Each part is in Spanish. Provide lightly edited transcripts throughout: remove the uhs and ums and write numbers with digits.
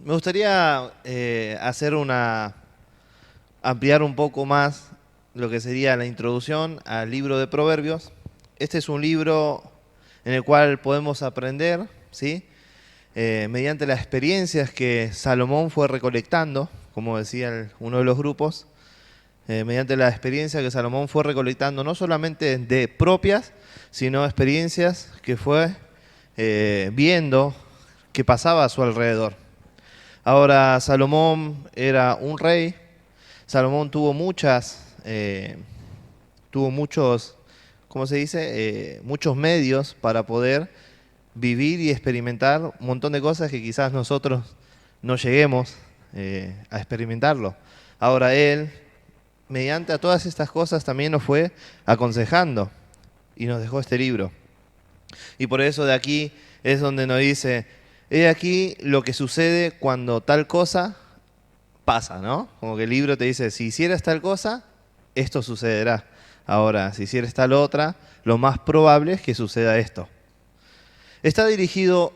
Me gustaría ampliar un poco más lo que sería la introducción al libro de Proverbios. Este es un libro en el cual podemos aprender, ¿sí? Mediante las experiencias que Salomón fue recolectando, como decía uno de los grupos, mediante la experiencia que Salomón fue recolectando, no solamente de propias, sino experiencias que fue viendo que pasaba a su alrededor. Ahora, Salomón era un rey. Salomón tuvo muchos, ¿cómo se dice? Muchos medios para poder vivir y experimentar un montón de cosas que quizás nosotros no lleguemos a experimentarlo. Ahora, él, mediante a todas estas cosas, también nos fue aconsejando y nos dejó este libro. Y por eso de aquí es donde nos dice, he aquí lo que sucede cuando tal cosa pasa, ¿no? Como que el libro te dice, si hicieras tal cosa, esto sucederá. Ahora, si hicieras tal otra, lo más probable es que suceda esto. Está dirigido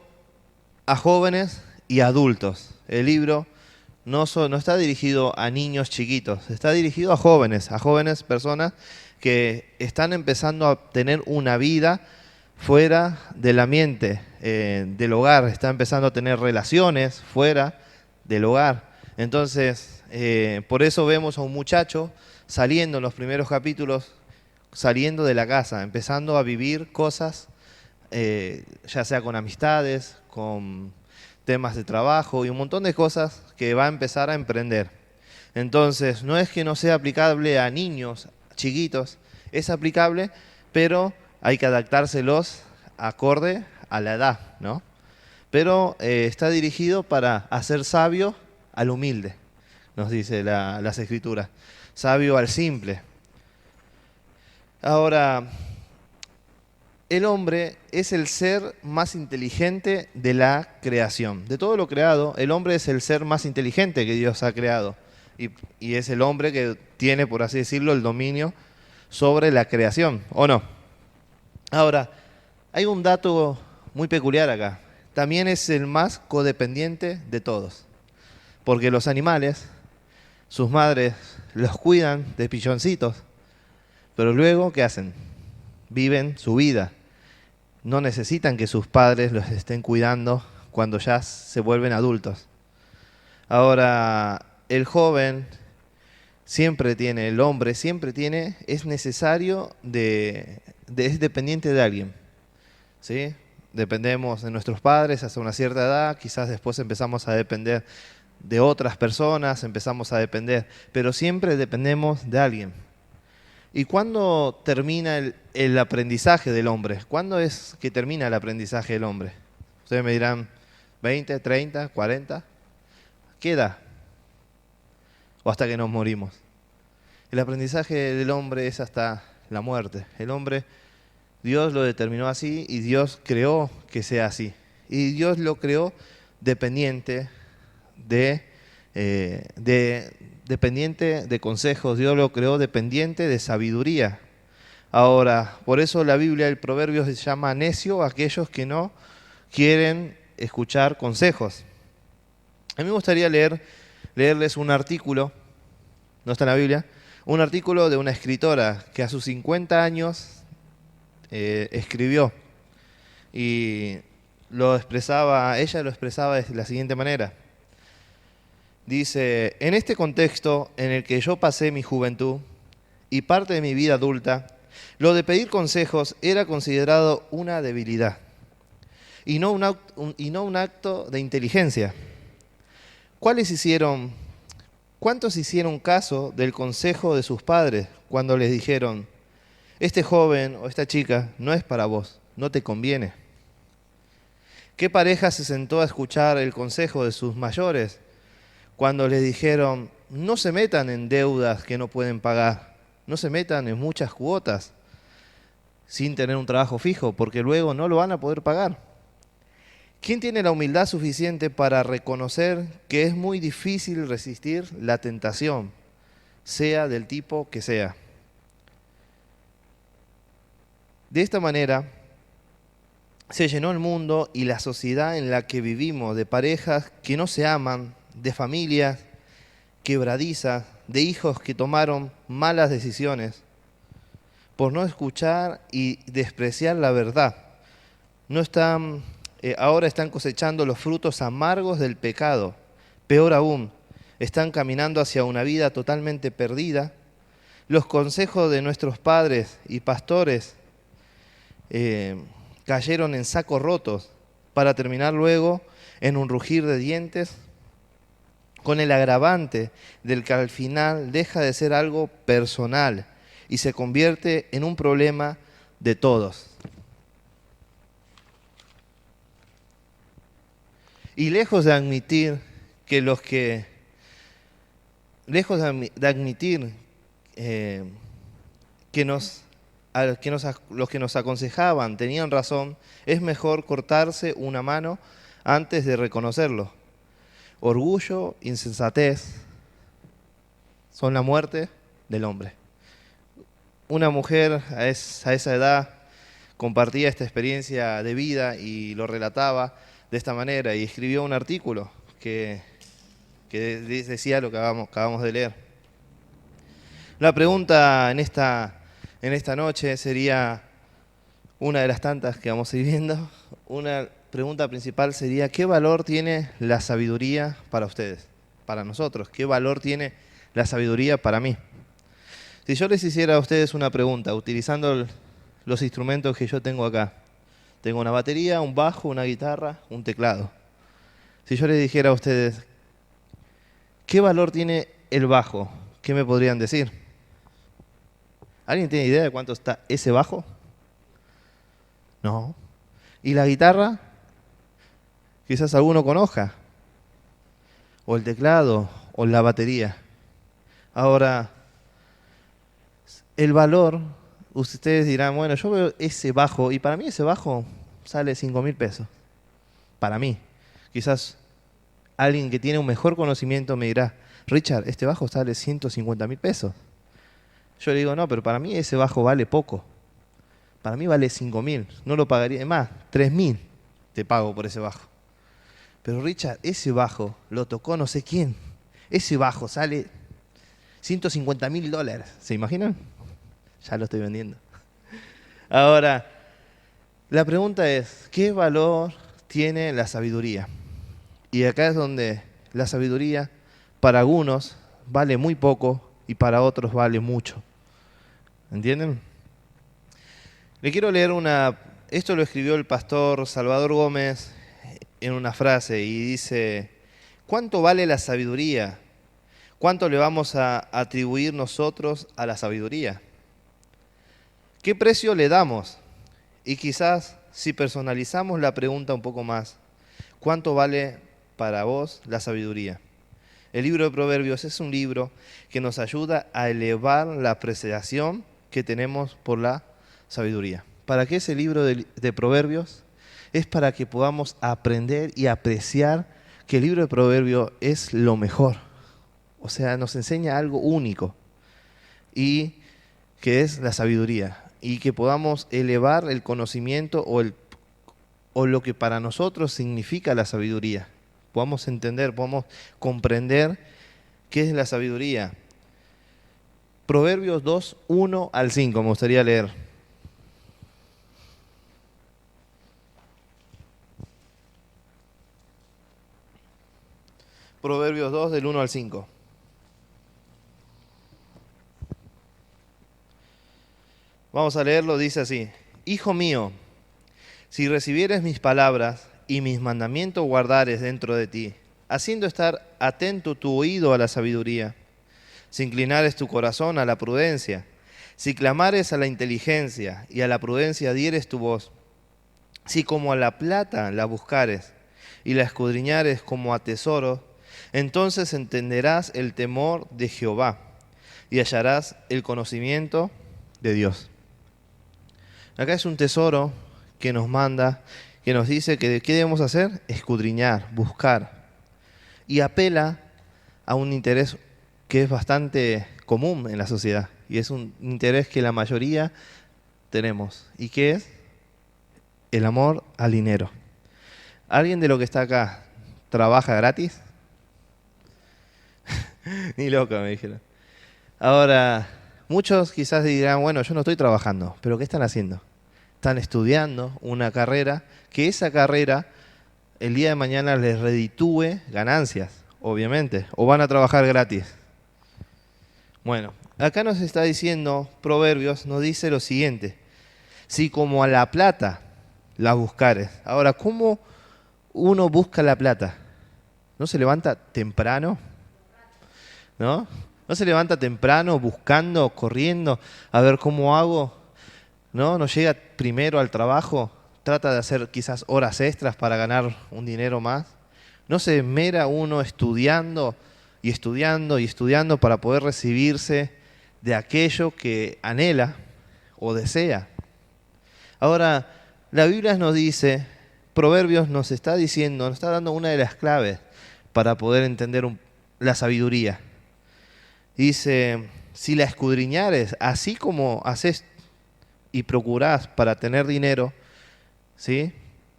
a jóvenes y adultos. El libro no está dirigido a niños chiquitos, está dirigido a jóvenes personas que están empezando a tener una vida fuera del ambiente del hogar, está empezando a tener relaciones fuera del hogar. Entonces, por eso vemos a un muchacho saliendo en los primeros capítulos, saliendo de la casa, empezando a vivir cosas, ya sea con amistades, con temas de trabajo y un montón de cosas que va a empezar a emprender. Entonces, no es que no sea aplicable a niños chiquitos, es aplicable, pero hay que adaptárselos acorde a la edad, ¿no? Pero está dirigido para hacer sabio al humilde, nos dice las escrituras. Sabio al simple. Ahora, el hombre es el ser más inteligente de la creación. De todo lo creado, el hombre es el ser más inteligente que Dios ha creado. Y es el hombre que tiene, por así decirlo, el dominio sobre la creación, ¿o no? Ahora, hay un dato muy peculiar acá. También es el más codependiente de todos. Porque los animales, sus madres los cuidan de pilloncitos, pero luego, ¿qué hacen? Viven su vida. No necesitan que sus padres los estén cuidando cuando ya se vuelven adultos. Ahora, el joven el hombre siempre tiene, es necesario es dependiente de alguien, ¿sí? Dependemos de nuestros padres hasta una cierta edad, quizás después empezamos a depender de otras personas, empezamos a depender, pero siempre dependemos de alguien. ¿Y cuándo termina el aprendizaje del hombre? ¿Cuándo es que termina el aprendizaje del hombre? Ustedes me dirán, 20, 30, 40. ¿Qué edad? ¿O hasta que nos morimos? El aprendizaje del hombre es hasta la muerte. El hombre, Dios lo determinó así y Dios creó que sea así. Y Dios lo creó dependiente dependiente de consejos. Dios lo creó dependiente de sabiduría. Ahora, por eso la Biblia, el Proverbio se llama necio a aquellos que no quieren escuchar consejos. A mí me gustaría leerles un artículo, no está en la Biblia, un artículo de una escritora que a sus 50 años escribió y ella lo expresaba de la siguiente manera. Dice, en este contexto en el que yo pasé mi juventud y parte de mi vida adulta, lo de pedir consejos era considerado una debilidad y no un acto de inteligencia. ¿Cuántos hicieron caso del consejo de sus padres cuando les dijeron, este joven o esta chica no es para vos, no te conviene? ¿Qué pareja se sentó a escuchar el consejo de sus mayores cuando les dijeron, no se metan en deudas que no pueden pagar, no se metan en muchas cuotas sin tener un trabajo fijo, porque luego no lo van a poder pagar? ¿Quién tiene la humildad suficiente para reconocer que es muy difícil resistir la tentación, sea del tipo que sea? De esta manera, Se llenó el mundo y la sociedad en la que vivimos de parejas que no se aman, de familias quebradizas, de hijos que tomaron malas decisiones por no escuchar y despreciar la verdad. No están, ahora están cosechando los frutos amargos del pecado. Peor aún, están caminando hacia una vida totalmente perdida. Los consejos de nuestros padres y pastores cayeron en sacos rotos para terminar luego en un rugir de dientes, con el agravante del que al final deja de ser algo personal y se convierte en un problema de todos. Y lejos de admitir que los que nos aconsejaban tenían razón, es mejor cortarse una mano antes de reconocerlo. Orgullo, insensatez son la muerte del hombre. Una mujer a esa edad compartía esta experiencia de vida y lo relataba de esta manera y escribió un artículo que decía lo que acabamos de leer. La pregunta en esta noche sería una de las tantas que vamos a ir viendo. Una pregunta principal sería: ¿qué valor tiene la sabiduría para ustedes? Para nosotros, ¿qué valor tiene la sabiduría para mí? Si yo les hiciera a ustedes una pregunta, utilizando los instrumentos que yo tengo acá. Tengo una batería, un bajo, una guitarra, un teclado. Si yo les dijera a ustedes, ¿qué valor tiene el bajo? ¿Qué me podrían decir? ¿Alguien tiene idea de cuánto está ese bajo? No. ¿Y la guitarra? Quizás alguno conozca. O el teclado, o la batería. Ahora, el valor, ustedes dirán, bueno, yo veo ese bajo, y para mí ese bajo sale 5.000 pesos. Para mí. Quizás alguien que tiene un mejor conocimiento me dirá, Richard, este bajo sale 150.000 pesos. Yo le digo, no, pero para mí ese bajo vale poco. Para mí vale 5.000, no lo pagaría. Es más, 3.000 te pago por ese bajo. Pero Richard, ese bajo lo tocó no sé quién. Ese bajo sale $150.000. ¿Se imaginan? Ya lo estoy vendiendo. Ahora, la pregunta es, ¿qué valor tiene la sabiduría? Y acá es donde la sabiduría para algunos vale muy poco y para otros vale mucho. ¿Entienden? Le quiero leer esto lo escribió el pastor Salvador Gómez en una frase y dice: ¿cuánto vale la sabiduría? ¿Cuánto le vamos a atribuir nosotros a la sabiduría? ¿Qué precio le damos? Y quizás si personalizamos la pregunta un poco más, ¿cuánto vale para vos la sabiduría? El libro de Proverbios es un libro que nos ayuda a elevar la apreciación que tenemos por la sabiduría. ¿Para qué es el libro de Proverbios? Es para que podamos aprender y apreciar que el libro de Proverbios es lo mejor. O sea, nos enseña algo único, y que es la sabiduría, y que podamos elevar el conocimiento o lo que para nosotros significa la sabiduría. Podamos entender, podamos comprender qué es la sabiduría. Proverbios 2, 1 al 5, me gustaría leer. Proverbios 2, del 1 al 5. Vamos a leerlo, dice así: Hijo mío, si recibieres mis palabras y mis mandamientos guardares dentro de ti, haciendo estar atento tu oído a la sabiduría, si inclinares tu corazón a la prudencia, si clamares a la inteligencia y a la prudencia dieres tu voz, si como a la plata la buscares y la escudriñares como a tesoro, entonces entenderás el temor de Jehová y hallarás el conocimiento de Dios. Acá es un tesoro que nos manda, que nos dice que ¿qué debemos hacer? Escudriñar, buscar. Y apela a un interés que es bastante común en la sociedad. Y es un interés que la mayoría tenemos. ¿Y qué es? el amor al dinero. ¿Alguien de lo que está acá trabaja gratis? Ni loco, me dijeron. Ahora, muchos quizás dirán, bueno, yo no estoy trabajando, pero ¿qué están haciendo? Están estudiando una carrera, que esa carrera el día de mañana les reditúe ganancias, obviamente, o van a trabajar gratis. Bueno, acá nos está diciendo, Proverbios nos dice lo siguiente: si como a la plata la buscares. Ahora, ¿cómo uno busca la plata? ¿No se levanta temprano? ¿No? ¿No se levanta temprano buscando, corriendo, a ver cómo hago? ¿No? ¿No llega primero al trabajo? ¿Trata de hacer quizás horas extras para ganar un dinero más? ¿No se esmera uno estudiando y estudiando y estudiando para poder recibirse de aquello que anhela o desea? Ahora, la Biblia nos dice, Proverbios nos está diciendo, nos está dando una de las claves para poder entender la sabiduría. Dice, si la escudriñares, así como haces y procurás para tener dinero, ¿sí?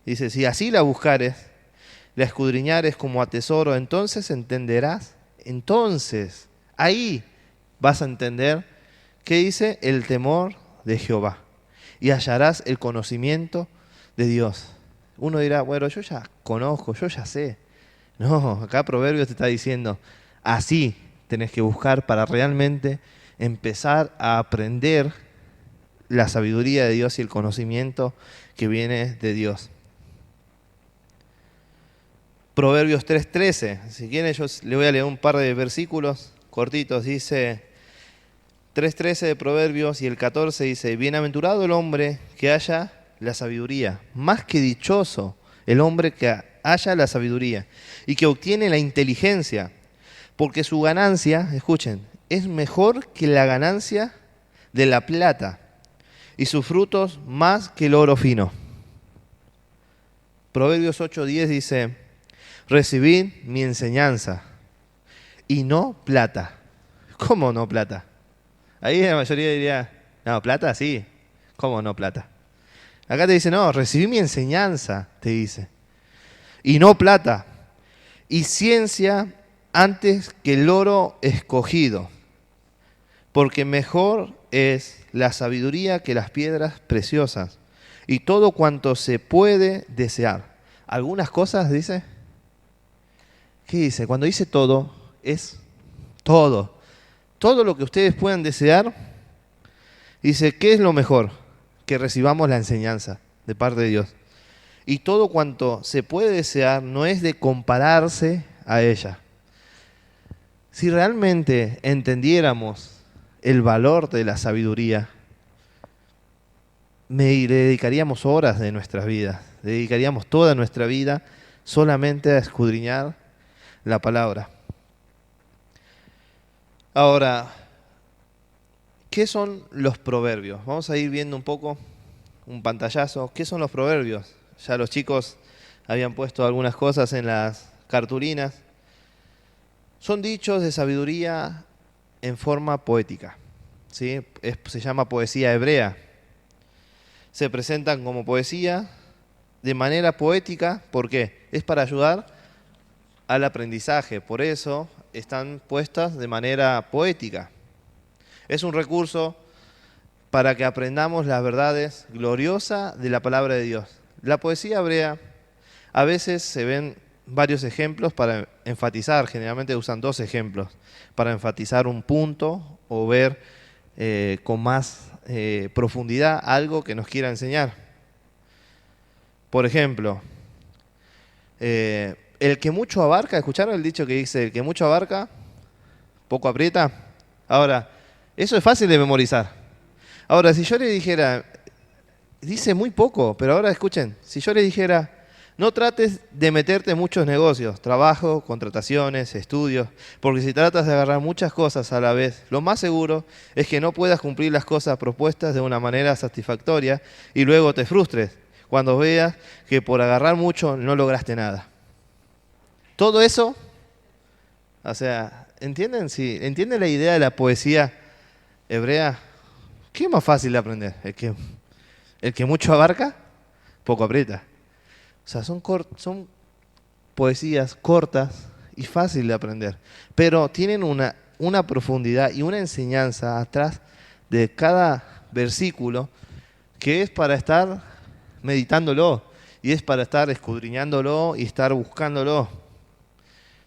Dice, si así la buscares, la escudriñares como a tesoro, entonces entenderás. Entonces, ahí vas a entender qué dice el temor de Jehová. Y hallarás el conocimiento de Dios. Uno dirá, bueno, yo ya conozco, yo ya sé. No, acá Proverbios te está diciendo, así tenés que buscar para realmente empezar a aprender la sabiduría de Dios y el conocimiento que viene de Dios. Proverbios 3:13, si quieren yo le voy a leer un par de versículos cortitos. Dice 3:13 de Proverbios y el 14 dice, bienaventurado el hombre que haya la sabiduría, más que dichoso el hombre que haya la sabiduría y que obtiene la inteligencia, porque su ganancia, escuchen, es mejor que la ganancia de la plata y sus frutos más que el oro fino. Proverbios 8:10 dice, recibid mi enseñanza y no plata. ¿Cómo no plata? Ahí la mayoría diría, no, plata sí. ¿Cómo no plata? Acá te dice, no, recibí mi enseñanza, te dice. Y no plata. Y ciencia antes que el oro escogido. Porque mejor es la sabiduría que las piedras preciosas. Y todo cuanto se puede desear. Algunas cosas, dice. ¿Qué dice? Cuando dice todo, es todo. Todo lo que ustedes puedan desear, dice, ¿qué es lo mejor? Que recibamos la enseñanza de parte de Dios. Y todo cuanto se puede desear no es de compararse a ella. Si realmente entendiéramos el valor de la sabiduría, le dedicaríamos horas de nuestras vidas, dedicaríamos toda nuestra vida solamente a escudriñar la palabra. Ahora, ¿qué son los proverbios? Vamos a ir viendo un poco, un pantallazo. ¿Qué son los proverbios? Ya los chicos habían puesto algunas cosas en las cartulinas. Son dichos de sabiduría en forma poética, ¿sí? Se llama poesía hebrea. Se presentan como poesía de manera poética. ¿Por qué? Es para ayudar al aprendizaje. Por eso están puestas de manera poética. Es un recurso para que aprendamos las verdades gloriosas de la palabra de Dios. La poesía hebrea, a veces se ven varios ejemplos para enfatizar, generalmente usan dos ejemplos, para enfatizar un punto o ver con más profundidad algo que nos quiera enseñar. Por ejemplo, el que mucho abarca, ¿escucharon el dicho que dice, el que mucho abarca, poco aprieta? Ahora, eso es fácil de memorizar. Ahora, si yo le dijera, dice muy poco, pero ahora escuchen, si yo le dijera, no trates de meterte en muchos negocios, trabajo, contrataciones, estudios, porque si tratas de agarrar muchas cosas a la vez, lo más seguro es que no puedas cumplir las cosas propuestas de una manera satisfactoria y luego te frustres cuando veas que por agarrar mucho no lograste nada. Todo eso, o sea, ¿entienden? Si entienden la idea de la poesía hebrea, ¿qué es más fácil de aprender? ¿El que mucho abarca? poco aprieta. O sea, son poesías cortas y fáciles de aprender, pero tienen una profundidad y una enseñanza atrás de cada versículo que es para estar meditándolo y es para estar escudriñándolo y estar buscándolo.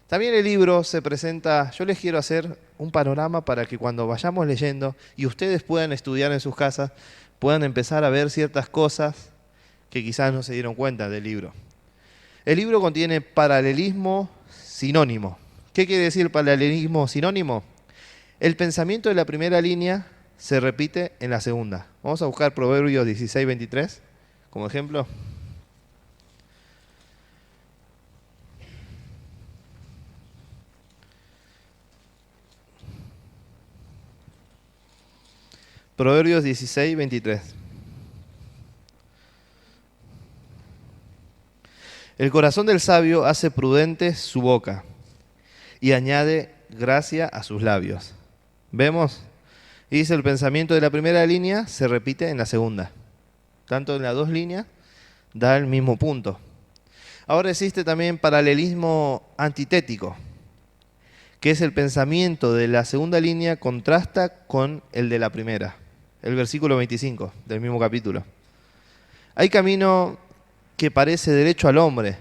También el libro se presenta, yo les quiero hacer un panorama para que cuando vayamos leyendo y ustedes puedan estudiar en sus casas, puedan empezar a ver ciertas cosas que quizás no se dieron cuenta del libro. El libro contiene paralelismo sinónimo. ¿Qué quiere decir paralelismo sinónimo? El pensamiento de la primera línea se repite en la segunda. Vamos a buscar Proverbios 16:23 como ejemplo. Proverbios 16:23. El corazón del sabio hace prudente su boca y añade gracia a sus labios. ¿Vemos? Y dice el pensamiento de la primera línea se repite en la segunda. Tanto en las dos líneas da el mismo punto. Ahora existe también paralelismo antitético, que es el pensamiento de la segunda línea contrasta con el de la primera. El versículo 25 del mismo capítulo. Hay camino que parece derecho al hombre,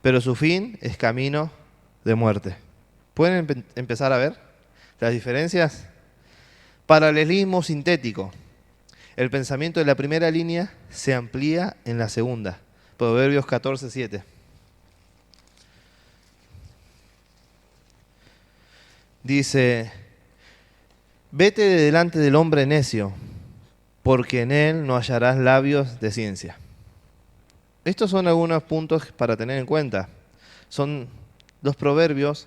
pero su fin es camino de muerte. ¿Pueden empezar a ver las diferencias? Paralelismo sintético. El pensamiento de la primera línea se amplía en la segunda. Proverbios 14:7. Dice: vete de delante del hombre necio, porque en él no hallarás labios de ciencia. Estos son algunos puntos para tener en cuenta. Son los proverbios,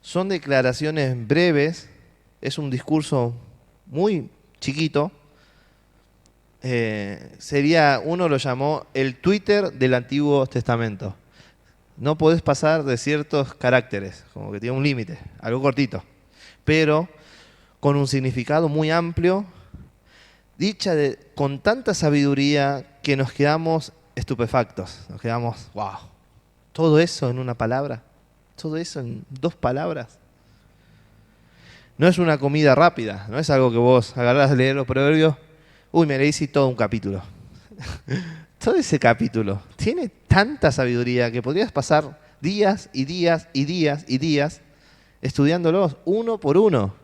son declaraciones breves, es un discurso muy chiquito. Uno lo llamó el Twitter del Antiguo Testamento. No podés pasar de ciertos caracteres, como que tiene un límite, algo cortito, pero con un significado muy amplio, con tanta sabiduría que nos quedamos estupefactos, nos quedamos, wow, todo eso en una palabra, todo eso en 2 palabras. No es una comida rápida, no es algo que vos agarrás a leer los proverbios, uy, me leí todo un capítulo. Todo ese capítulo tiene tanta sabiduría que podrías pasar días y días y días y días estudiándolos uno por uno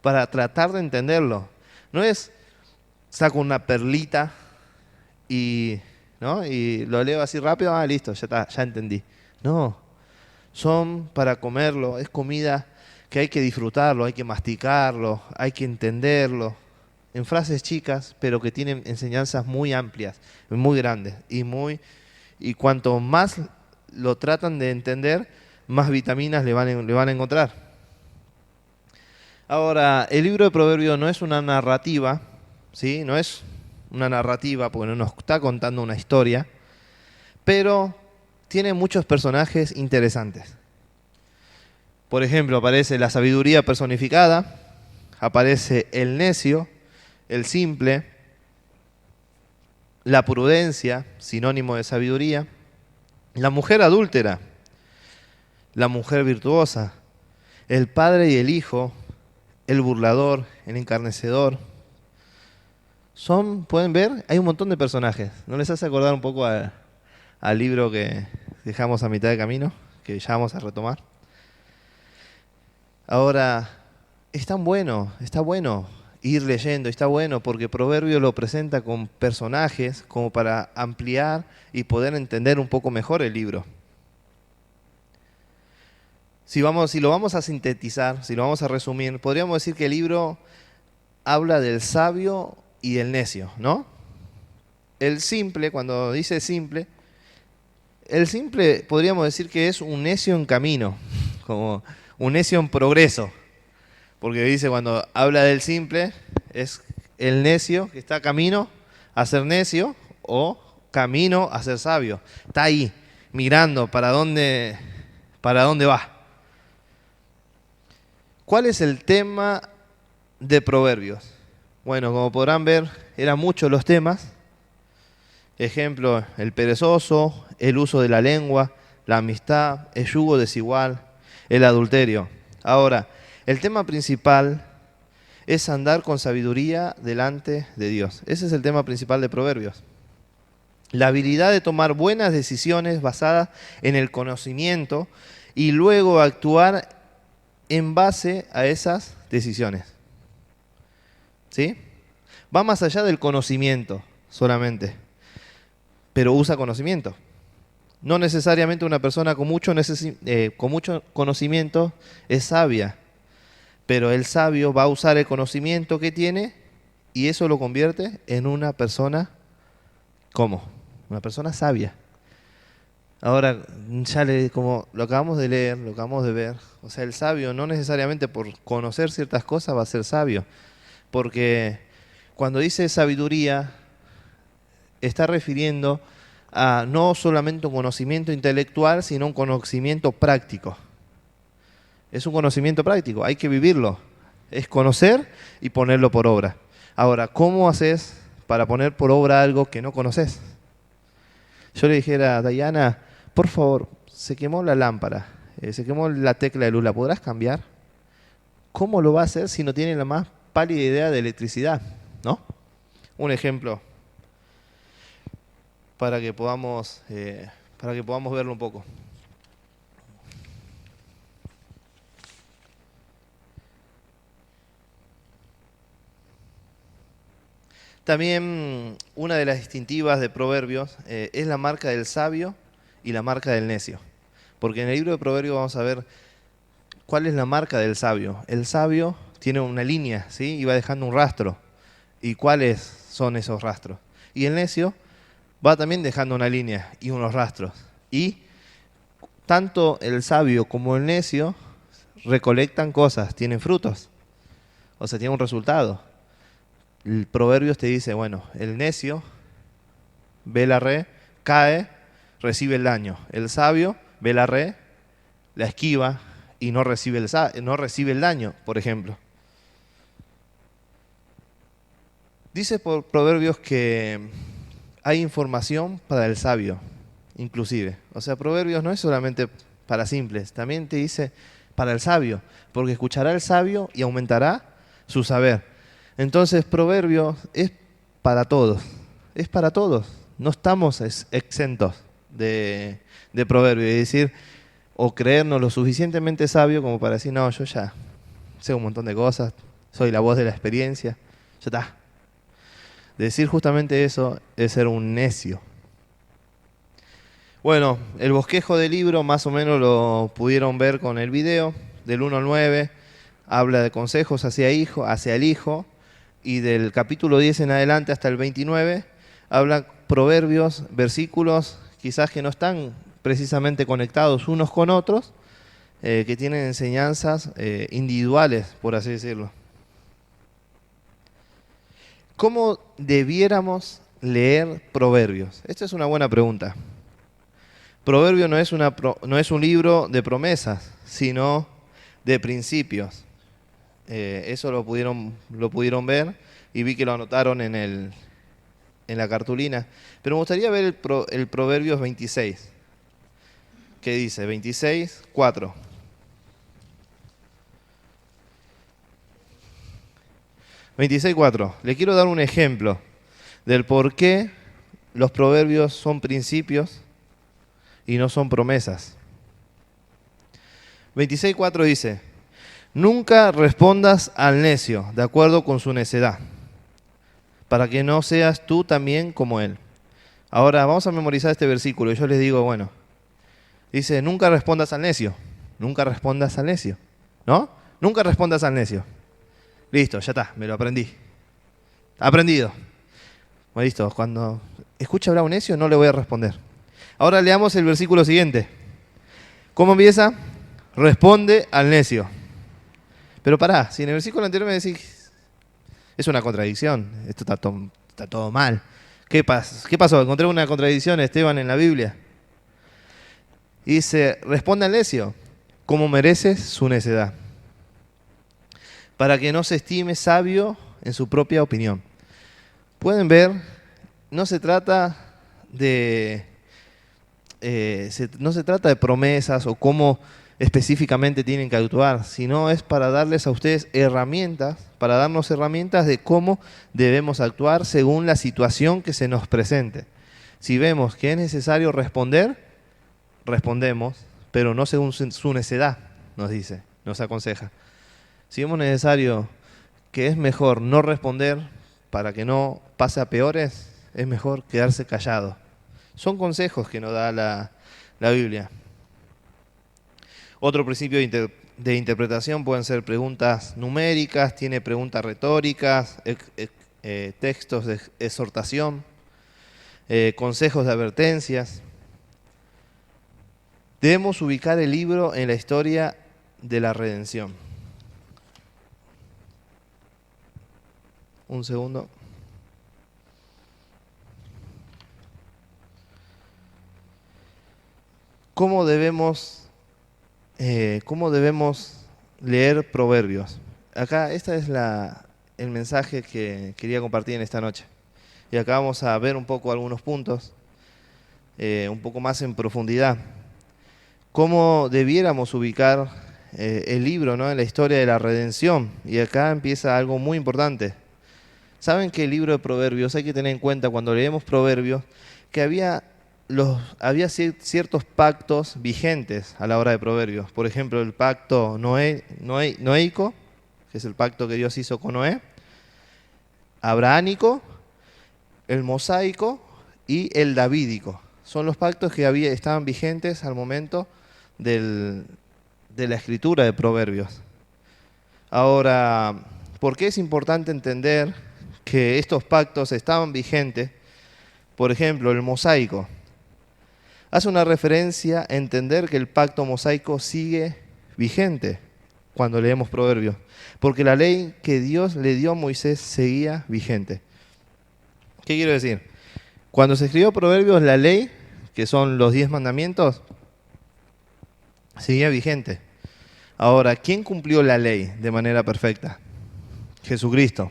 para tratar de entenderlo. No es saco una perlita y, ¿no? y lo leo así rápido, listo, ya está, ya entendí. No, son para comerlo, es comida que hay que disfrutarlo, hay que masticarlo, hay que entenderlo. En frases chicas, pero que tienen enseñanzas muy amplias, muy grandes. Y cuanto más lo tratan de entender, más vitaminas le van a encontrar. Ahora, el libro de Proverbios no es una narrativa, ¿sí? No es una narrativa porque no nos está contando una historia, pero tiene muchos personajes interesantes. Por ejemplo, aparece la sabiduría personificada, aparece el necio, el simple, la prudencia, sinónimo de sabiduría, la mujer adúltera, la mujer virtuosa, el padre y el hijo, el burlador, el encarnecedor. Pueden ver, hay un montón de personajes. ¿No les hace acordar un poco al libro que dejamos a mitad de camino, que ya vamos a retomar? Ahora, está bueno ir leyendo, está bueno porque Proverbio lo presenta con personajes como para ampliar y poder entender un poco mejor el libro. Si lo vamos a sintetizar, si lo vamos a resumir, podríamos decir que el libro habla del sabio y del necio, ¿no? El simple, cuando dice simple, el simple podríamos decir que es un necio en camino, como un necio en progreso. Porque dice cuando habla del simple, es el necio que está camino a ser necio o camino a ser sabio. Está ahí, mirando para dónde va. ¿Cuál es el tema de Proverbios? Bueno, como podrán ver, eran muchos los temas, Ejemplo, el perezoso, el uso de la lengua, la amistad, el yugo desigual, el adulterio. Ahora, el tema principal es andar con sabiduría delante de Dios. Ese es el tema principal de Proverbios. La habilidad de tomar buenas decisiones basadas en el conocimiento y luego actuar en base a esas decisiones. ¿Sí? Va más allá del conocimiento solamente, pero usa conocimiento. No necesariamente una persona con mucho conocimiento es sabia, pero el sabio va a usar el conocimiento que tiene y eso lo convierte en una persona, ¿cómo? Una persona sabia. Ahora, como lo acabamos de leer, lo acabamos de ver, o sea, el sabio no necesariamente por conocer ciertas cosas va a ser sabio, porque cuando dice sabiduría, está refiriendo a no solamente un conocimiento intelectual, sino un conocimiento práctico. Es un conocimiento práctico, hay que vivirlo. Es conocer y ponerlo por obra. Ahora, ¿cómo haces para poner por obra algo que no conoces? Yo le dijera a Dayana, por favor, se quemó la lámpara, se quemó la tecla de luz, ¿la podrás cambiar? ¿Cómo lo va a hacer si no tiene la más pálida idea de electricidad? ¿No? Un ejemplo para que podamos verlo un poco. También una de las distintivas de Proverbios es la marca del sabio y la marca del necio. Porque en el libro de Proverbios vamos a ver cuál es la marca del sabio. El sabio tiene una línea, ¿sí? Y va dejando un rastro. ¿Y cuáles son esos rastros? Y el necio va también dejando una línea y unos rastros. Y tanto el sabio como el necio recolectan cosas, tienen frutos. O sea, tienen un resultado. El Proverbios te dice, bueno, el necio ve la red, cae, recibe el daño. El sabio ve la red, la esquiva y no recibe el daño, por ejemplo. Dice por Proverbios que hay información para el sabio, inclusive. O sea, Proverbios no es solamente para simples, también te dice para el sabio, porque escuchará el sabio y aumentará su saber. Entonces, Proverbios es para todos, es para todos. No estamos exentos de Proverbios, es decir, o creernos lo suficientemente sabio como para decir, no, yo ya sé un montón de cosas, soy la voz de la experiencia, ya está. Decir justamente eso es ser un necio. Bueno, el bosquejo del libro más o menos lo pudieron ver con el video, del 1 al 9, habla de consejos hacia el hijo, y del capítulo 10 en adelante hasta el 29, habla proverbios, versículos quizás que no están precisamente conectados unos con otros, que tienen enseñanzas individuales, por así decirlo. ¿Cómo debiéramos leer Proverbios? Esta es una buena pregunta. Proverbio no es un libro de promesas, sino de principios. Eso lo pudieron ver y vi que lo anotaron en la cartulina. Pero me gustaría ver el Proverbios 26. ¿Qué dice? 26, 4. Le quiero dar un ejemplo del por qué los proverbios son principios y no son promesas. 26:4 dice, nunca respondas al necio de acuerdo con su necedad, para que no seas tú también como él. Ahora vamos a memorizar este versículo y yo les digo, bueno, dice, nunca respondas al necio, ¿no? Nunca respondas al necio. Listo, ya está, me lo aprendí. Aprendido. Bueno, listo, cuando escuche hablar a un necio no le voy a responder. Ahora leamos el versículo siguiente. ¿Cómo empieza? Responde al necio. Pero pará, si en el versículo anterior me decís, es una contradicción, esto está todo mal. ¿Qué pasó? Encontré una contradicción, Esteban, en la Biblia. Dice, responde al necio, como mereces su necedad, para que no se estime sabio en su propia opinión. Pueden ver, no se trata de no se trata de promesas o cómo específicamente tienen que actuar, sino es para darles a ustedes herramientas, para darnos herramientas de cómo debemos actuar según la situación que se nos presente. Si vemos que es necesario responder, respondemos, pero no según su necedad, nos dice, nos aconseja. Si vemos necesario que es mejor no responder para que no pase a peores, es mejor quedarse callado. Son consejos que nos da la Biblia. Otro principio de interpretación pueden ser preguntas numéricas, tiene preguntas retóricas, textos de exhortación, consejos de advertencias. Debemos ubicar el libro en la historia de la redención. Un segundo. ¿Cómo debemos leer Proverbios? Acá, este es el mensaje que quería compartir en esta noche. Y acá vamos a ver un poco algunos puntos, un poco más en profundidad. ¿Cómo debiéramos ubicar el libro, ¿no?, en la historia de la redención? Y acá empieza algo muy importante. ¿Saben que el libro de Proverbios, hay que tener en cuenta cuando leemos Proverbios, que había ciertos pactos vigentes a la hora de Proverbios? Por ejemplo, el pacto noéico, que es el pacto que Dios hizo con Noé, abrahámico, el mosaico y el davídico. Son los pactos que estaban vigentes al momento de la escritura de Proverbios. Ahora, ¿por qué es importante entender que estos pactos estaban vigentes? Por ejemplo, el mosaico hace una referencia a entender que el pacto mosaico sigue vigente cuando leemos Proverbios, porque la ley que Dios le dio a Moisés seguía vigente. ¿Qué quiero decir? Cuando se escribió Proverbios, la ley, que son los 10 mandamientos, seguía vigente. Ahora, ¿quién cumplió la ley de manera perfecta? Jesucristo.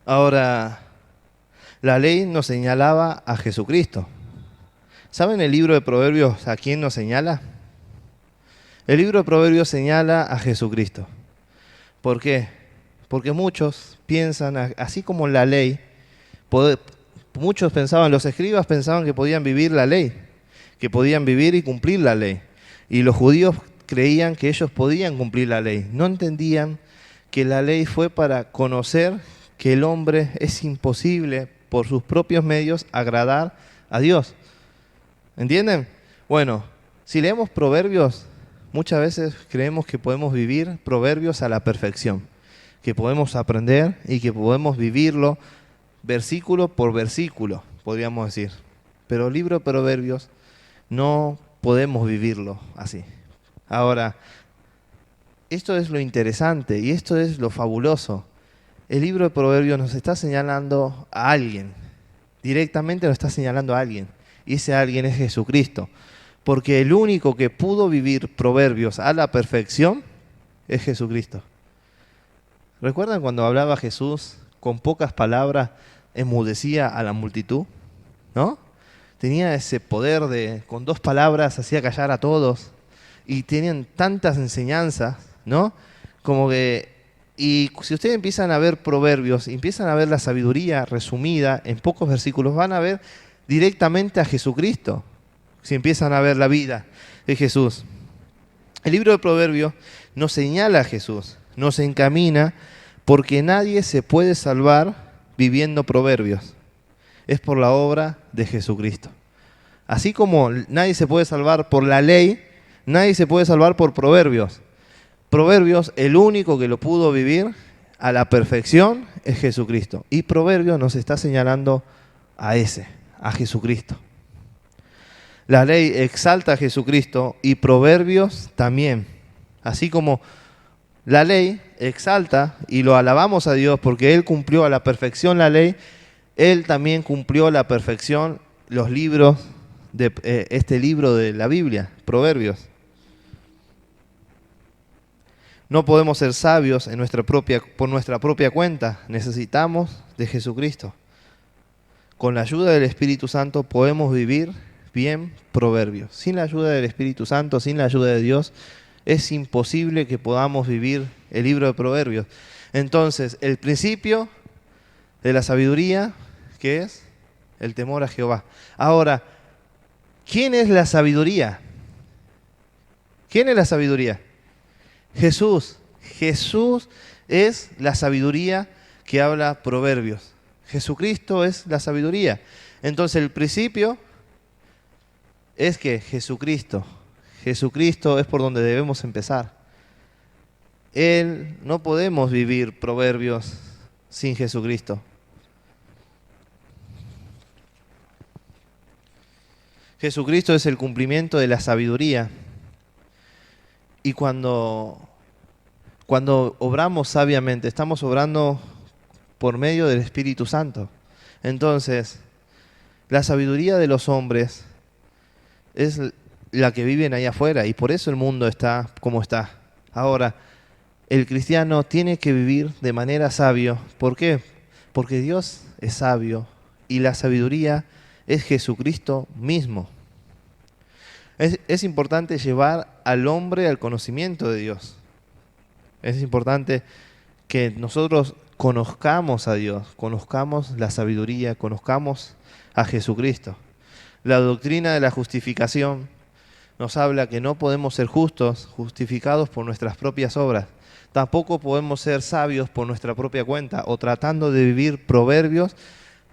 Ahora, la ley nos señalaba a Jesucristo. ¿Saben el libro de Proverbios a quién nos señala? El libro de Proverbios señala a Jesucristo. ¿Por qué? Porque muchos piensan, así como la ley, muchos pensaban, los escribas pensaban que podían vivir la ley, que podían vivir y cumplir la ley. Y los judíos creían que ellos podían cumplir la ley. No entendían que la ley fue para conocer que el hombre es imposible por sus propios medios agradar a Dios. ¿Entienden? Bueno, si leemos Proverbios, muchas veces creemos que podemos vivir Proverbios a la perfección, que podemos aprender y que podemos vivirlo versículo por versículo, podríamos decir. Pero el libro de Proverbios no podemos vivirlo así. Ahora, esto es lo interesante y esto es lo fabuloso. El libro de Proverbios nos está señalando a alguien, directamente nos está señalando a alguien. Y ese alguien es Jesucristo. Porque el único que pudo vivir Proverbios a la perfección es Jesucristo. ¿Recuerdan cuando hablaba Jesús con pocas palabras, enmudecía a la multitud? ¿No? Tenía ese poder con 2 palabras, hacía callar a todos. Y tenían tantas enseñanzas, ¿no? Como que... Y si ustedes empiezan a ver Proverbios, empiezan a ver la sabiduría resumida en pocos versículos, van a ver directamente a Jesucristo, si empiezan a ver la vida de Jesús. El libro de Proverbios nos señala a Jesús, nos encamina, porque nadie se puede salvar viviendo Proverbios. Es por la obra de Jesucristo. Así como nadie se puede salvar por la ley, nadie se puede salvar por Proverbios. Proverbios, el único que lo pudo vivir a la perfección es Jesucristo. Y Proverbios nos está señalando a Jesucristo. La ley exalta a Jesucristo y Proverbios también. Así como la ley exalta y lo alabamos a Dios porque Él cumplió a la perfección la ley, Él también cumplió a la perfección los libros de este libro de la Biblia, Proverbios. No podemos ser sabios por nuestra propia cuenta. Necesitamos de Jesucristo. Con la ayuda del Espíritu Santo podemos vivir bien Proverbios. Sin la ayuda del Espíritu Santo, sin la ayuda de Dios, es imposible que podamos vivir el libro de Proverbios. Entonces, el principio de la sabiduría, ¿qué es? El temor a Jehová. Ahora, ¿quién es la sabiduría? ¿Quién es la sabiduría? Jesús. Jesús es la sabiduría que habla Proverbios. Jesucristo es la sabiduría. Entonces el principio es que Jesucristo es por donde debemos empezar. No podemos vivir Proverbios sin Jesucristo. Jesucristo es el cumplimiento de la sabiduría. Y cuando obramos sabiamente, estamos obrando por medio del Espíritu Santo. Entonces, la sabiduría de los hombres es la que viven ahí afuera y por eso el mundo está como está. Ahora, el cristiano tiene que vivir de manera sabia. ¿Por qué? Porque Dios es sabio y la sabiduría es Jesucristo mismo. Es importante llevar al hombre al conocimiento de Dios. Es importante que nosotros conozcamos a Dios, conozcamos la sabiduría, conozcamos a Jesucristo. La doctrina de la justificación nos habla que no podemos ser justificados por nuestras propias obras. Tampoco podemos ser sabios por nuestra propia cuenta o tratando de vivir proverbios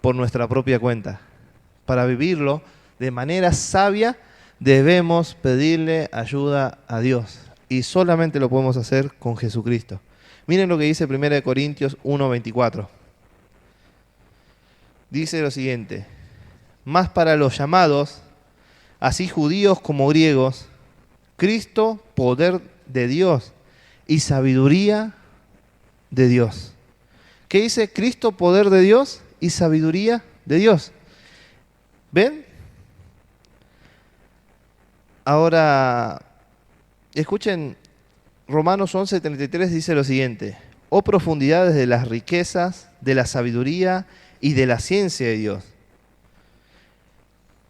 por nuestra propia cuenta. Para vivirlo de manera sabia debemos pedirle ayuda a Dios y solamente lo podemos hacer con Jesucristo. Miren lo que dice 1 Corintios 1:24. Dice lo siguiente: más para los llamados, así judíos como griegos, Cristo, poder de Dios y sabiduría de Dios. ¿Qué dice? Cristo, poder de Dios y sabiduría de Dios. ¿Ven? Ahora, escuchen, Romanos 11:33 dice lo siguiente: oh profundidades de las riquezas, de la sabiduría y de la ciencia de Dios.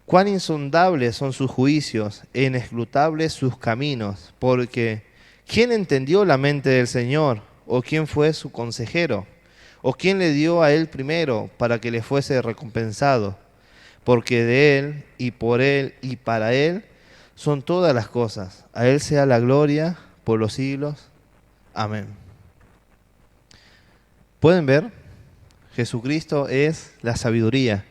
Cuán insondables son sus juicios e inescrutables sus caminos, porque ¿quién entendió la mente del Señor? ¿O quién fue su consejero? ¿O quién le dio a él primero para que le fuese recompensado? Porque de él y por él y para él son todas las cosas. A él sea la gloria por los siglos. Amén. ¿Pueden ver? Jesucristo es la sabiduría.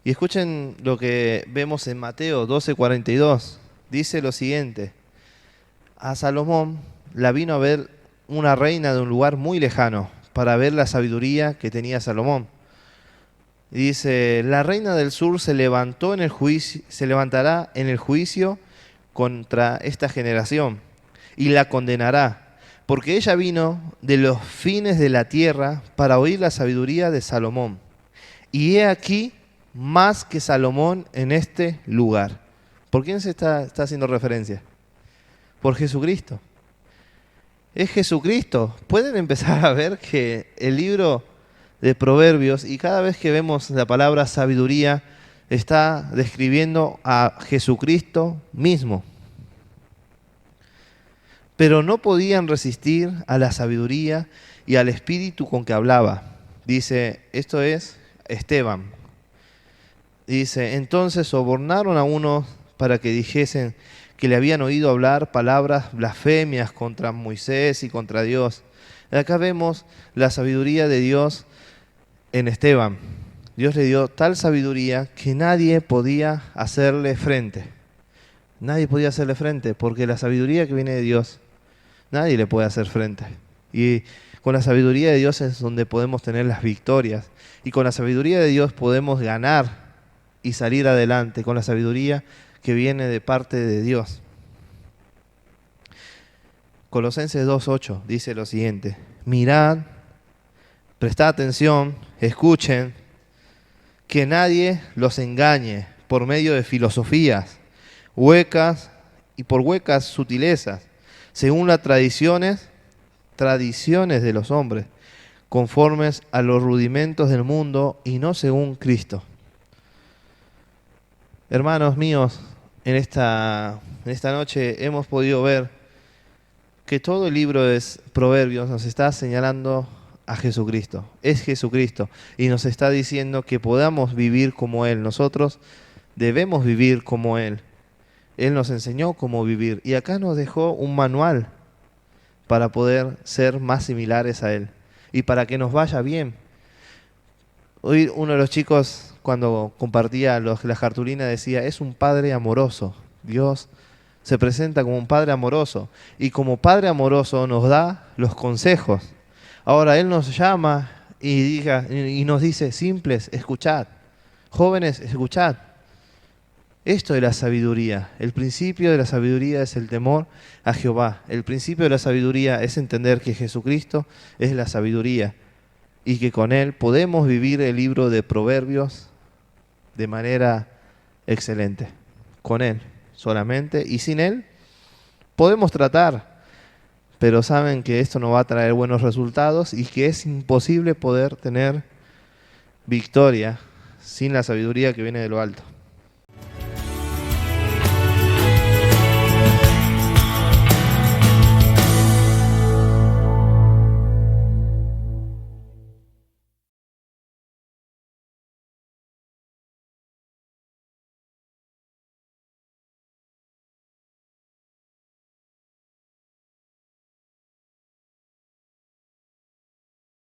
Y escuchen lo que vemos en Mateo 12:42. Dice lo siguiente: a Salomón la vino a ver una reina de un lugar muy lejano para ver la sabiduría que tenía Salomón. Y dice: la reina del sur se levantará en el juicio contra esta generación y la condenará, porque ella vino de los fines de la tierra para oír la sabiduría de Salomón. Y he aquí más que Salomón en este lugar. ¿Por quién se está haciendo referencia? Por Jesucristo. Es Jesucristo. Pueden empezar a ver que el libro de Proverbios, y cada vez que vemos la palabra sabiduría, está describiendo a Jesucristo mismo. Pero no podían resistir a la sabiduría y al espíritu con que hablaba. Dice, esto es Esteban. Dice, entonces sobornaron a unos para que dijesen que le habían oído hablar palabras blasfemias contra Moisés y contra Dios. Acá vemos la sabiduría de Dios en Esteban. Dios le dio tal sabiduría que nadie podía hacerle frente. Nadie podía hacerle frente, porque la sabiduría que viene de Dios, nadie le puede hacer frente. Y con la sabiduría de Dios es donde podemos tener las victorias. Y con la sabiduría de Dios podemos ganar y salir adelante, con la sabiduría que viene de parte de Dios. Colosenses 2:8 dice lo siguiente: mirad, prestad atención, escuchen, que nadie los engañe por medio de filosofías huecas y por huecas sutilezas, según las tradiciones de los hombres, conformes a los rudimentos del mundo y no según Cristo. Hermanos míos, en esta noche hemos podido ver que todo el libro de Proverbios nos está señalando a Jesucristo. Es Jesucristo y nos está diciendo que podamos vivir como Él. Nosotros debemos vivir como Él. Él nos enseñó cómo vivir y acá nos dejó un manual para poder ser más similares a Él y para que nos vaya bien. Hoy uno de los chicos, cuando compartía las cartulinas, decía, es un Padre amoroso. Dios se presenta como un Padre amoroso y como Padre amoroso nos da los consejos. Ahora Él nos llama y nos dice, simples, escuchad. Jóvenes, escuchad. Esto es la sabiduría. El principio de la sabiduría es el temor a Jehová. El principio de la sabiduría es entender que Jesucristo es la sabiduría y que con Él podemos vivir el libro de Proverbios de manera excelente. Con Él solamente, y sin Él podemos tratar, pero saben que esto no va a traer buenos resultados y que es imposible poder tener victoria sin la sabiduría que viene de lo alto.